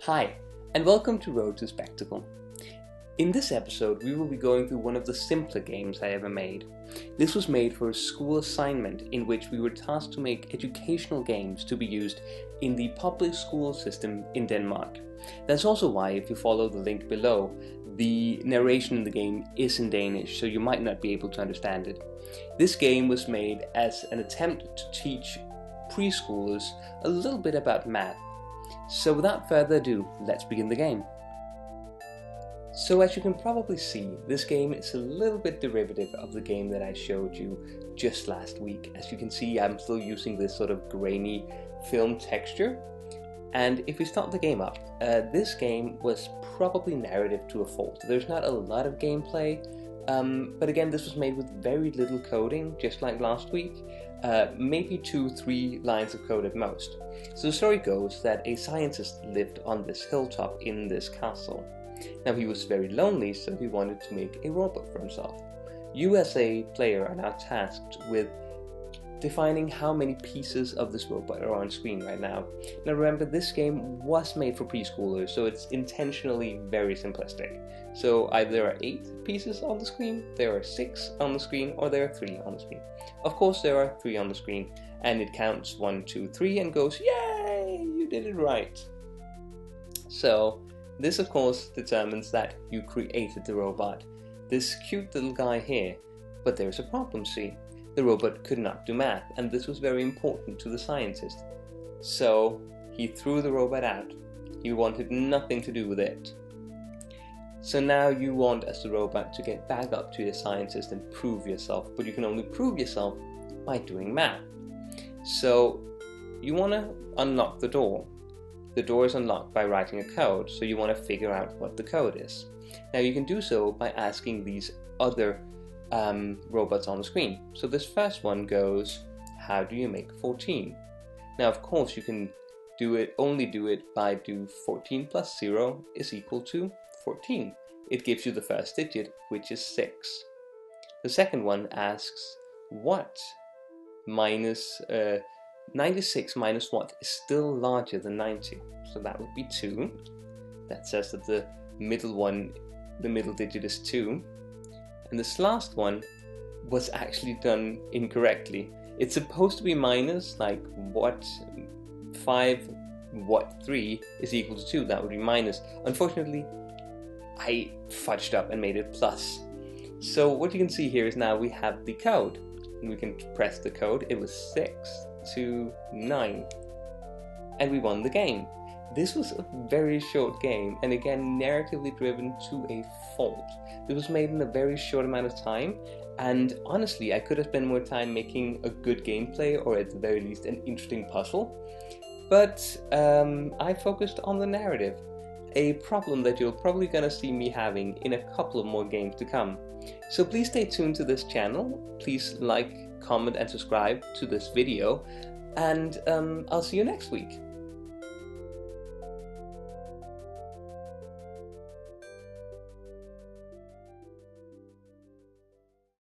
Hi, and welcome to Road to Spectacle. In this episode, we will be going through one of the simpler games I ever made. This was made for a school assignment in which we were tasked to make educational games to be used in the public school system in Denmark. That's also why, if you follow the link below, the narration in the game is in Danish, so you might not be able to understand it. This game was made as an attempt to teach preschoolers a little bit about math. So without further ado, let's begin the game. So as you can probably see, this game is a little bit derivative of the game that I showed you just last week. As you can see, I'm still using this sort of grainy film texture. And if we start the game up, this game was probably narrative to a fault. There's not a lot of gameplay, but again, this was made with very little coding, just like last week. Maybe 2-3 lines of code at most. So the story goes that a scientist lived on this hilltop in this castle. Now he was very lonely, so he wanted to make a robot for himself. You as a player are now tasked with defining how many pieces of this robot are on screen right now. Now remember, this game was made for preschoolers, so it's intentionally very simplistic. So either there are 8 pieces on the screen, there are 6 on the screen, or there are 3 on the screen. Of course there are 3 on the screen, and it counts 1, 2, 3 and goes, yay, you did it right. So this of course determines that you created the robot, this cute little guy here. But there's a problem, see? The robot could not do math, and this was very important to the scientist. So he threw the robot out. He wanted nothing to do with it. So now you want, as the robot, to get back up to your scientist and prove yourself, but you can only prove yourself by doing math. So you want to unlock the door. The door is unlocked by writing a code, so you want to figure out what the code is. Now you can do so by asking these other robots on the screen. So this first one goes, how do you make 14? Now of course you can only do it by 14 plus 0 is equal to 14. It gives you the first digit, which is 6. The second one asks, what minus 96 minus what is still larger than 90? So that would be 2. That says that the middle digit is 2. And this last one was actually done incorrectly. It's supposed to be minus, like what 5 what 3 is equal to 2. That would be minus. Unfortunately, I fudged up and made it plus. So what you can see here is now we have the code. And we can press the code. It was 629. And we won the game. This was a very short game, and again, narratively driven to a fault. This was made in a very short amount of time, and honestly, I could have spent more time making a good gameplay, or at the very least, an interesting puzzle. But I focused on the narrative, a problem that you're probably gonna see me having in a couple of more games to come. So please stay tuned to this channel. Please like, comment, and subscribe to this video, and I'll see you next week.